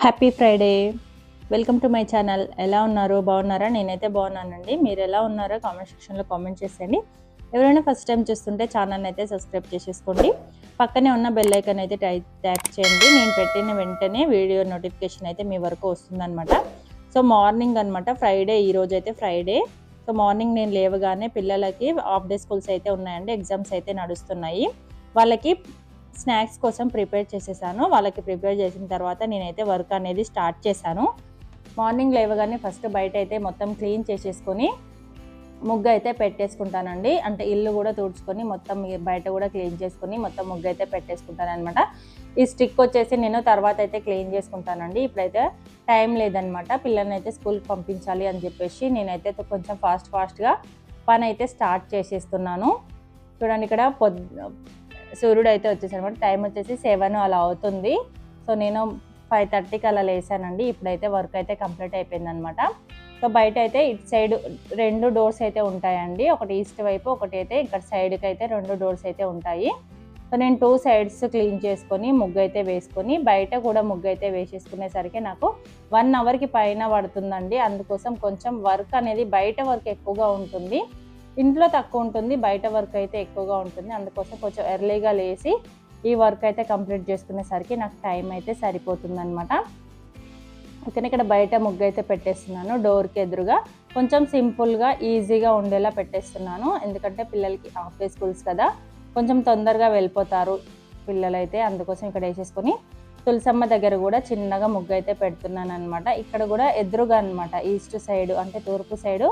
Happy Friday. Welcome to my channel. ఎలా ఉన్నారు? బాగున్నారా? నేనైతే బాగున్నానండి. మీరు ఎలా ఉన్నారో కామెంట్ సెక్షన్లో కామెంట్ చేసేయండి. ఎవరైనా ఫస్ట్ టైం చూస్తుంటే ఛానల్ని అయితే సబ్స్క్రైబ్ చేసేసుకోండి. పక్కనే ఉన్న బెల్ ఐకాన్ అయితే ట్యాప్ చేయండి. నేను పెట్టిన వెంటనే వీడియో నోటిఫికేషన్ అయితే మీ వరకు వస్తుందన్నమాట. సో మార్నింగ్ అనమాట, ఫ్రైడే, ఈరోజు అయితే ఫ్రైడే. సో మార్నింగ్ నేను లేవగానే పిల్లలకి హాఫ్ డే స్కూల్స్ అయితే ఉన్నాయండి, ఎగ్జామ్స్ అయితే నడుస్తున్నాయి. వాళ్ళకి స్నాక్స్ కోసం ప్రిపేర్ చేసేసాను. వాళ్ళకి ప్రిపేర్ చేసిన తర్వాత నేనైతే వర్క్ అనేది స్టార్ట్ చేశాను. మార్నింగ్ లేవగానే ఫస్ట్ బయట అయితే మొత్తం క్లీన్ చేసేసుకొని ముగ్గు అయితే పెట్టేసుకుంటానండి. అంటే ఇల్లు కూడా తుడుచుకొని మొత్తం బయట కూడా క్లీన్ చేసుకొని మొత్తం ముగ్గు అయితే పెట్టేసుకుంటాను అనమాట. ఈ స్టిక్ వచ్చేసి నేను తర్వాత అయితే క్లీన్ చేసుకుంటానండి. ఇప్పుడైతే టైం లేదనమాట, పిల్లల్ని అయితే స్కూల్కి పంపించాలి అని చెప్పేసి నేనైతే కొంచెం ఫాస్ట్గా పని అయితే స్టార్ట్ చేసేస్తున్నాను. చూడండి, ఇక్కడ సూర్యుడు అయితే వచ్చేసనమాట. టైం వచ్చేసి 7 అలా అవుతుంది. సో నేను 5:30కి అలా లేసానండి. ఇప్పుడైతే వర్క్ అయితే కంప్లీట్ అయిపోయిందనమాట. సో బయట అయితే ఇటు సైడ్ 2 డోర్స్ అయితే ఉంటాయండి. ఒకటి ఈస్ట్ వైపు, ఒకటి అయితే ఇక్కడ సైడ్కి అయితే 2 డోర్స్ అయితే ఉంటాయి. సో నేను 2 సైడ్స్ క్లీన్ చేసుకొని ముగ్గు అయితే వేసుకొని బయట కూడా ముగ్గు అయితే వేసేసుకునేసరికి నాకు 1 అవర్కి పైన పడుతుందండి. అందుకోసం కొంచెం వర్క్ అనేది బయట వర్క్ ఎక్కువగా ఉంటుంది, ఇంట్లో తక్కువ ఉంటుంది, బయట వర్క్ అయితే ఎక్కువగా ఉంటుంది. అందుకోసం కొంచెం ఎర్లీగా లేచి ఈ వర్క్ అయితే కంప్లీట్ చేసుకునేసరికి నాకు టైం అయితే సరిపోతుందన్నమాట. ఓకేనా, ఇక్కడ బయట ముగ్గు అయితే పెట్టేస్తున్నాను. డోర్కి ఎదురుగా కొంచెం సింపుల్గా ఈజీగా ఉండేలా పెట్టేస్తున్నాను. ఎందుకంటే పిల్లలకి హాఫ్ డే స్కూల్స్ కదా, కొంచెం తొందరగా వెళ్ళిపోతారు పిల్లలైతే. అందుకోసం ఇక్కడ వేసేసుకొని తులసమ్మ దగ్గర కూడా చిన్నగా ముగ్గు అయితే పెడుతున్నాను అనమాట. ఇక్కడ కూడా ఎదురుగా అనమాట, ఈస్ట్ సైడ్ అంటే తూర్పు సైడు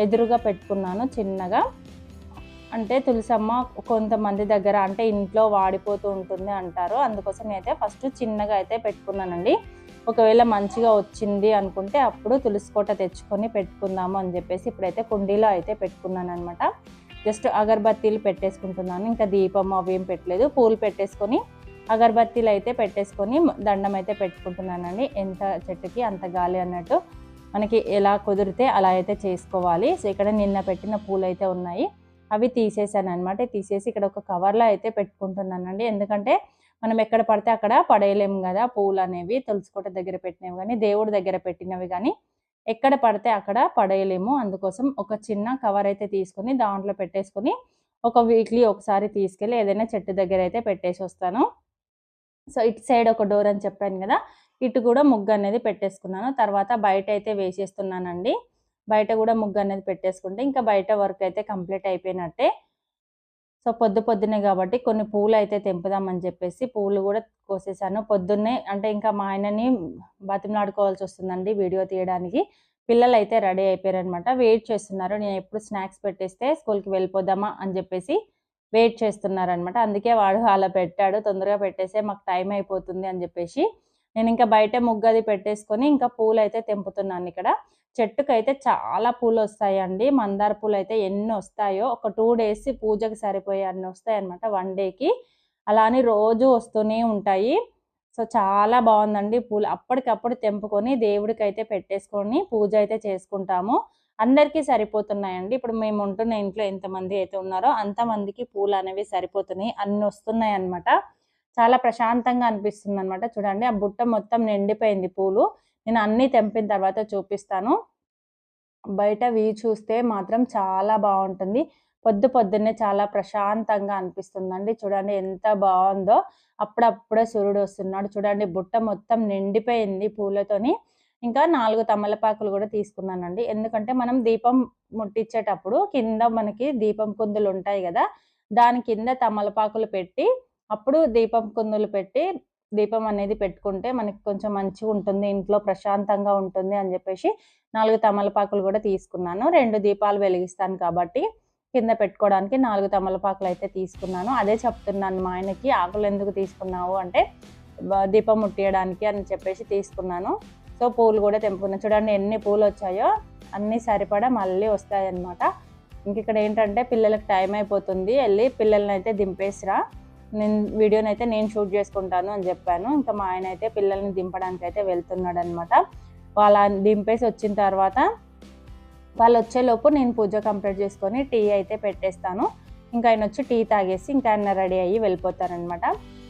ఎదురుగా పెట్టుకున్నాను చిన్నగా. అంటే తులసమ్మ కొంతమంది దగ్గర అంటే ఇంట్లో వాడిపోతూ ఉంటుంది అంటారు. అందుకోసం నేనైతే ఫస్ట్ చిన్నగా అయితే పెట్టుకున్నానండి. ఒకవేళ మంచిగా వచ్చింది అనుకుంటే అప్పుడు తులసి కోట తెచ్చుకొని పెట్టుకుందాము అని చెప్పేసి ఇప్పుడైతే కుండీలో అయితే పెట్టుకున్నాను అనమాట. జస్ట్ అగరబత్తీలు పెట్టేసుకుంటున్నాను. ఇంకా దీపం అవి ఏం పెట్టలేదు. పూలు పెట్టేసుకొని అగరబత్తీలు అయితే పెట్టేసుకొని దండం అయితే పెట్టుకుంటున్నానండి. ఎంత చెట్టుకి అంత గాలి అన్నట్టు, మనకి ఎలా కుదిరితే అలా అయితే చేసుకోవాలి. సో ఇక్కడ నిన్న పెట్టిన పూలు అయితే ఉన్నాయి, అవి తీసేసాను అనమాట. తీసేసి ఇక్కడ ఒక కవర్లో అయితే పెట్టుకుంటున్నానండి. ఎందుకంటే మనం ఎక్కడ పడితే అక్కడ పడేయలేము కదా పూలు అనేవి. తులసికోట దగ్గర పెట్టినవి కానీ, దేవుడి దగ్గర పెట్టినవి కానీ ఎక్కడ పడితే అక్కడ పడేయలేము. అందుకోసం ఒక చిన్న కవర్ అయితే తీసుకొని దాంట్లో పెట్టేసుకొని ఒక వీక్లీ ఒకసారి తీసుకెళ్ళి ఏదైనా చెట్టు దగ్గర అయితే పెట్టేసి వస్తాను. సో ఇటు సైడ్ ఒక డోర్ అని చెప్పాను కదా, ఇటు కూడా ముగ్గు అనేది పెట్టేసుకున్నాను. తర్వాత బయట అయితే వేసేస్తున్నానండి. బయట కూడా ముగ్గు అనేది పెట్టేసుకుంటే ఇంకా బయట వర్క్ అయితే కంప్లీట్ అయిపోయినట్టే. సో పొద్దున్నే కాబట్టి కొన్ని పూలు అయితే తెంపుదామని చెప్పేసి పూలు కూడా కోసేసాను పొద్దున్నే. అంటే ఇంకా మా ఆయనని బతిమలాడుకోవాల్సి వస్తుందండి వీడియో తీయడానికి. పిల్లలు అయితే రెడీ అయిపోయారనమాట, వెయిట్ చేస్తున్నారు. నేను ఎప్పుడు స్నాక్స్ పెట్టేస్తే స్కూల్కి వెళ్ళిపోదామా అని చెప్పేసి వెయిట్ చేస్తున్నారనమాట. అందుకే వాడు అలా పెట్టాడు, తొందరగా పెట్టేసే మాకు టైం అయిపోతుంది అని చెప్పేసి నేను ఇంకా బయట ముగ్గు అది పెట్టేసుకొని ఇంకా పూలు అయితే తెంపుతున్నాను. ఇక్కడ చెట్టుకైతే చాలా పూలు వస్తాయండి. మందార పూలు అయితే ఎన్ని వస్తాయో, ఒక 2 డేస్ పూజకి సరిపోయే అన్ని వస్తాయి అనమాట 1 డేకి. అలా అని రోజు వస్తూనే ఉంటాయి. సో చాలా బాగుందండి పూలు. అప్పటికప్పుడు తెంపుకొని దేవుడికి అయితే పెట్టేసుకొని పూజ అయితే చేసుకుంటాము. అందరికీ సరిపోతున్నాయండి. ఇప్పుడు మేము ఉంటున్న ఇంట్లో ఎంతమంది అయితే ఉన్నారో అంతమందికి పూలు అనేవి సరిపోతున్నాయి, అన్ని వస్తున్నాయి అనమాట. చాలా ప్రశాంతంగా అనిపిస్తుంది అనమాట. చూడండి, ఆ బుట్ట మొత్తం నిండిపోయింది పూలు. నేను అన్నీ తెంపిన తర్వాత చూపిస్తాను. బయట వ్యూ చూస్తే మాత్రం చాలా బాగుంటుంది. పొద్దున్నే చాలా ప్రశాంతంగా అనిపిస్తుందండి. చూడండి ఎంత బాగుందో. అప్పుడప్పుడే సూర్యుడు వస్తున్నాడు. చూడండి, బుట్ట మొత్తం నిండిపోయింది పూలతోని. ఇంకా 4 తమలపాకులు కూడా తీసుకున్నానండి. ఎందుకంటే మనం దీపం ముట్టించేటప్పుడు కింద మనకి దీపం కుందులు ఉంటాయి కదా, దాని కింద తమలపాకులు పెట్టి అప్పుడు దీపం కుందులు పెట్టి దీపం అనేది పెట్టుకుంటే మనకి కొంచెం మంచిగా ఉంటుంది, ఇంట్లో ప్రశాంతంగా ఉంటుంది అని చెప్పేసి 4 తమలపాకులు కూడా తీసుకున్నాను. 2 దీపాలు వెలిగిస్తాను కాబట్టి కింద పెట్టుకోవడానికి 4 తమలపాకులు అయితే తీసుకున్నాను. అదే చెప్తున్నాను మా ఆయనకి, ఆకులు ఎందుకు తీసుకున్నావు అంటే దీపం ముట్టియడానికి అని చెప్పేసి తీసుకున్నాను. సో పూలు కూడా తెంపుకున్నాను. చూడండి ఎన్ని పూలు వచ్చాయో, అన్నీ సరిపడా మళ్ళీ వస్తాయన్నమాట. ఇంక ఇక్కడ ఏంటంటే పిల్లలకు టైం అయిపోతుంది, వెళ్ళి పిల్లల్ని అయితే దింపేసిరా, వీడియోని అయితే నేను షూట్ చేసుకుంటాను అని చెప్పాను. ఇంకా మా ఆయన అయితే పిల్లల్ని దింపడానికి అయితే వెళ్తున్నాడు అనమాట. వాళ్ళ దింపేసి వచ్చిన తర్వాత వాళ్ళు వచ్చేలోపు నేను పూజ కంప్లీట్ చేసుకొని టీ అయితే పెట్టేస్తాను. ఇంకా ఆయన వచ్చి టీ తాగేసి ఇంకా ఆయన రెడీ అయ్యి వెళ్ళిపోతారనమాట.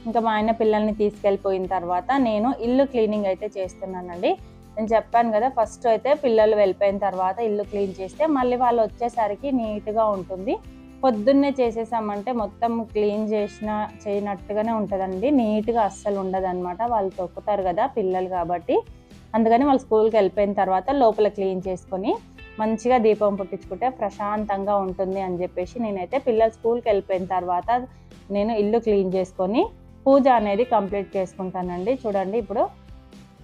ఇంకా మా ఆయన పిల్లల్ని తీసుకెళ్ళిపోయిన తర్వాత నేను ఇల్లు క్లీనింగ్ అయితే చేస్తున్నానండి. నేను చెప్పాను కదా, ఫస్ట్ అయితే పిల్లలు వెళ్ళిపోయిన తర్వాత ఇల్లు క్లీన్ చేస్తే మళ్ళీ వాళ్ళు వచ్చేసరికి నీట్గా ఉంటుంది. పొద్దున్నే చేసేసామంటే మొత్తం క్లీన్ చేయనట్టుగానే ఉంటుందండి, నీట్గా అస్సలు ఉండదన్నమాట. వాళ్ళు తొక్కుతారు కదా పిల్లలు కాబట్టి. అందుకని వాళ్ళు స్కూల్కి వెళ్ళిపోయిన తర్వాత లోపల క్లీన్ చేసుకొని మంచిగా దీపం పుట్టించుకుంటే ప్రశాంతంగా ఉంటుంది అని చెప్పేసి నేనైతే పిల్లలు స్కూల్కి వెళ్ళిపోయిన తర్వాత నేను ఇల్లు క్లీన్ చేసుకొని పూజ అనేది కంప్లీట్ చేసుకుంటానండి. చూడండి, ఇప్పుడు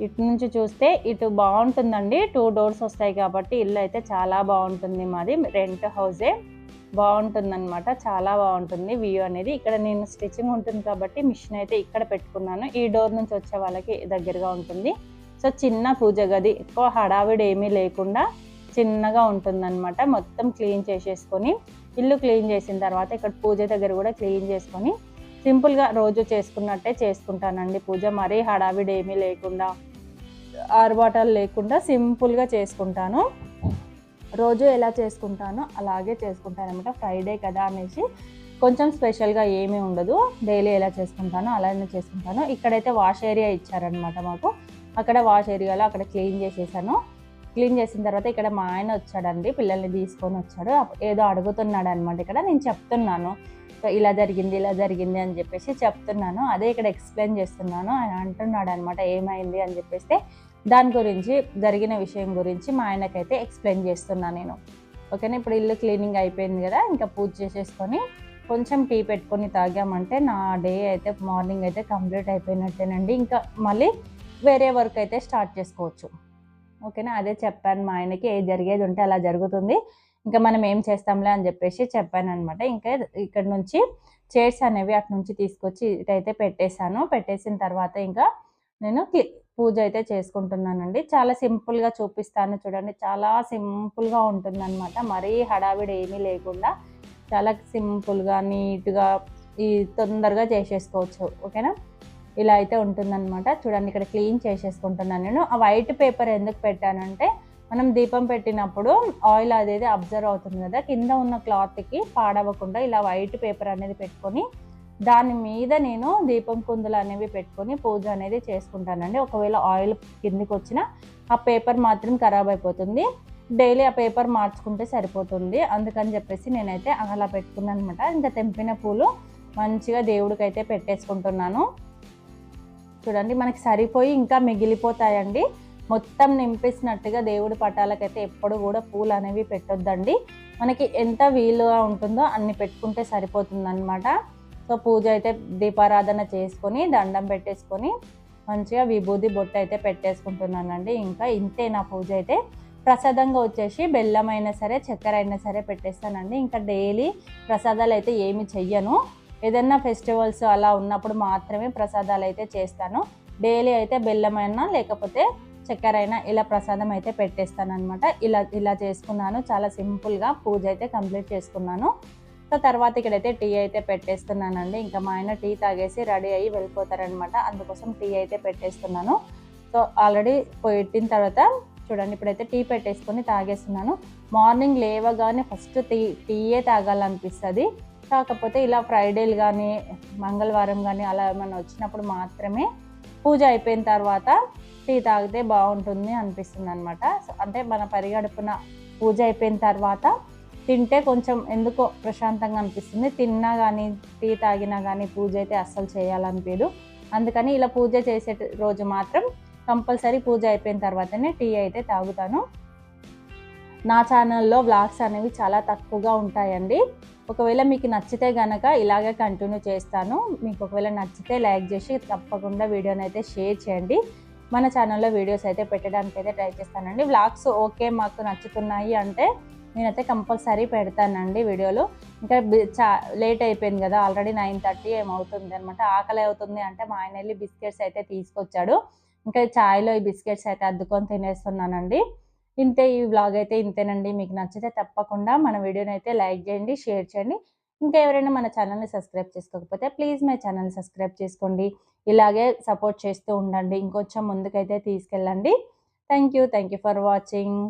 ఇటు నుంచి చూస్తే ఇటు బాగుంటుందండి, 2 డోర్స్ వస్తాయి కాబట్టి ఇల్లు అయితే చాలా బాగుంటుంది. మాది రెంట్ హౌసే, బాగుంటుందన్నమాట, చాలా బాగుంటుంది వ్యూ అనేది. ఇక్కడ నేను స్టిచ్చింగ్ ఉంటుంది కాబట్టి మిషన్ అయితే ఇక్కడ పెట్టుకున్నాను. ఈ డోర్ నుంచి వచ్చే వాళ్ళకి దగ్గరగా ఉంటుంది. సో చిన్న పూజ గది, ఎక్కువ హడావిడి ఏమీ లేకుండా చిన్నగా ఉంటుందన్నమాట. మొత్తం క్లీన్ చేసేసుకొని ఇల్లు క్లీన్ చేసిన తర్వాత ఇక్కడ పూజ దగ్గర కూడా క్లీన్ చేసుకొని సింపుల్గా రోజు చేసుకున్నట్టే చేసుకుంటానండి పూజ. మరీ హడావిడి ఏమీ లేకుండా, ఆర్భాటాలు లేకుండా సింపుల్గా చేసుకుంటాను. రోజు ఎలా చేసుకుంటానో అలాగే చేసుకుంటాను అనమాట. ఫ్రైడే కదా అనేసి కొంచెం స్పెషల్గా ఏమీ ఉండదు, డైలీ ఎలా చేసుకుంటానో అలానే చేసుకుంటాను. ఇక్కడైతే వాష్ ఏరియా ఇచ్చారనమాట మాకు. అక్కడ వాష్ ఏరియాలో అక్కడ క్లీన్ చేసేసాను. క్లీన్ చేసిన తర్వాత ఇక్కడ మా ఆయన వచ్చాడండి, పిల్లల్ని తీసుకొని వచ్చాడు. ఏదో అడుగుతున్నాడు అనమాట. ఇక్కడ నేను చెప్తున్నాను ఇలా జరిగింది అని చెప్పేసి చెప్తున్నాను. అదే ఇక్కడ ఎక్స్ప్లెయిన్ చేస్తున్నాను. ఆయన అంటున్నాడు అనమాట ఏమైంది అని చెప్పేస్తే దాని గురించి, జరిగిన విషయం గురించి మా ఆయనకైతే ఎక్స్ప్లెయిన్ చేస్తున్నాను నేను. ఓకేనా, ఇప్పుడు ఇల్లు క్లీనింగ్ అయిపోయింది కదా, ఇంకా పూజ చేసేసుకొని కొంచెం టీ పెట్టుకొని తాగామంటే నా డే అయితే మార్నింగ్ అయితే కంప్లీట్ అయిపోయినట్టేనండి. ఇంకా మళ్ళీ వేరే వర్క్ అయితే స్టార్ట్ చేసుకోవచ్చు. ఓకేనా, అదే చెప్పాను మా ఆయనకి, జరిగేది ఉంటే అలా జరుగుతుంది, ఇంకా మనం ఏం చేస్తాంలే అని చెప్పేసి చెప్పాను అనమాట. ఇంకా ఇక్కడ నుంచి చైర్స్ అనేవి అటు నుంచి తీసుకొచ్చి ఇటైతే పెట్టేసిన తర్వాత ఇంకా నేను పూజ అయితే చేసుకుంటున్నానండి. చాలా సింపుల్గా చూపిస్తాను చూడండి, చాలా సింపుల్గా ఉంటుందన్నమాట. మరీ హడావిడి ఏమీ లేకుండా చాలా సింపుల్గా నీట్గా తొందరగా చేసేసుకోవచ్చు. ఓకేనా, ఇలా అయితే ఉంటుందన్నమాట. చూడండి, ఇక్కడ క్లీన్ చేసేసుకుంటున్నాను నేను. ఆ వైట్ పేపర్ ఎందుకు పెట్టానంటే మనం దీపం పెట్టినప్పుడు ఆయిల్ అనేది అబ్జర్వ్ అవుతుంది కదా, కింద ఉన్న క్లాత్కి పాడవకుండా ఇలా వైట్ పేపర్ అనేది పెట్టుకొని దాని మీద నేను దీపం కుందులు అనేవి పెట్టుకొని పూజ అనేది చేసుకుంటానండి. ఒకవేళ ఆయిల్ కిందికి వచ్చినా ఆ పేపర్ మాత్రం ఖరాబ్ అయిపోతుంది. డైలీ ఆ పేపర్ మార్చుకుంటే సరిపోతుంది. అందుకని చెప్పేసి నేనైతే అలా పెట్టుకున్నాను అనమాట. ఇంకా తెంపిన పూలు మంచిగా దేవుడికి అయితే పెట్టేసుకుంటున్నాను. చూడండి, మనకి సరిపోయి ఇంకా మిగిలిపోతాయండి. మొత్తం నింపేసినట్టుగా దేవుడి పటాలకైతే ఎప్పుడు కూడా పూలు అనేవి పెట్టొద్దండి. మనకి ఎంత వీలుగా ఉంటుందో అన్ని పెట్టుకుంటే సరిపోతుందన్నమాట. సో పూజ అయితే దీపారాధన చేసుకొని దండం పెట్టేసుకొని మంచిగా విభూది బొట్టు అయితే పెట్టేసుకుంటున్నానండి. ఇంకా ఇంతే నా పూజ అయితే. ప్రసాదంగా వచ్చేసి బెల్లం అయినా సరే చక్కెర అయినా సరే పెట్టేస్తానండి. ఇంకా డైలీ ప్రసాదాలు అయితే ఏమి చెయ్యను. ఏదన్నా ఫెస్టివల్స్ అలా ఉన్నప్పుడు మాత్రమే ప్రసాదాలు అయితే చేస్తాను. డైలీ అయితే బెల్లమైనా లేకపోతే చక్కెర అయినా ఇలా ప్రసాదం అయితే పెట్టేస్తాను అనమాట. ఇలా చేసుకున్నాను. చాలా సింపుల్గా పూజ అయితే కంప్లీట్ చేసుకున్నాను. సో తర్వాత ఇక్కడైతే టీ అయితే పెట్టేస్తున్నానండి. ఇంకా మా ఆయన టీ తాగేసి రెడీ అయ్యి వెళ్ళిపోతారనమాట. అందుకోసం టీ అయితే పెట్టేస్తున్నాను. సో ఆల్రెడీ పెట్టిన తర్వాత చూడండి, ఇప్పుడైతే టీ పెట్టేసుకొని తాగేస్తున్నాను. మార్నింగ్ లేవగానే ఫస్ట్ టీయే తాగాలనిపిస్తుంది. కాకపోతే ఇలా ఫ్రైడేలు కానీ మంగళవారం కానీ అలా ఏమైనా వచ్చినప్పుడు మాత్రమే పూజ అయిపోయిన తర్వాత టీ తాగితే బాగుంటుంది అనిపిస్తుంది అనమాట. అంటే మన పరిగడుపున పూజ అయిపోయిన తర్వాత తింటే కొంచెం ఎందుకో ప్రశాంతంగా అనిపిస్తుంది. తిన్నా కానీ టీ తాగినా కానీ పూజ అయితే అస్సలు చేయాలనిపించదు. అందుకని ఇలా పూజ చేసే రోజు మాత్రం కంపల్సరీ పూజ అయిపోయిన తర్వాతనే టీ అయితే తాగుతాను. నా ఛానల్లో వ్లాగ్స్ అనేవి చాలా తక్కువగా ఉంటాయండి. ఒకవేళ మీకు నచ్చితే కనుక ఇలాగే కంటిన్యూ చేస్తాను. మీకు ఒకవేళ నచ్చితే లైక్ చేసి తప్పకుండా వీడియోని అయితే షేర్ చేయండి. మన ఛానల్లో వీడియోస్ అయితే పెట్టడానికి అయితే ట్రై చేస్తానండి. వ్లాగ్స్ ఓకే మాకు నచ్చుతున్నాయి అంటే నేనైతే కంపల్సరీ పెడతానండి వీడియోలు. ఇంకా లేట్ అయిపోయింది కదా, ఆల్రెడీ 9:30 ఏమవుతుంది అనమాట. ఆకలి అవుతుంది అంటే మా ఆయన వెళ్ళి బిస్కెట్స్ అయితే తీసుకొచ్చాడు. ఇంకా ఛాయ్లో ఈ బిస్కెట్స్ అయితే అద్దుకొని తినేస్తున్నానండి. ఇంతే, ఈ వ్లాగ్ అయితే ఇంతేనండి. మీకు నచ్చితే తప్పకుండా మన వీడియోని అయితే లైక్ చేయండి, షేర్ చేయండి. ఇంకా ఎవరైనా మన ఛానల్ని సబ్స్క్రైబ్ చేసుకోకపోతే ప్లీజ్ మై ఛానల్ని సబ్స్క్రైబ్ చేసుకోండి. ఇలాగే సపోర్ట్ చేస్తూ ఉండండి. ఇంకొంచెం ముందుకైతే తీసుకెళ్ళండి. Thank you for watching.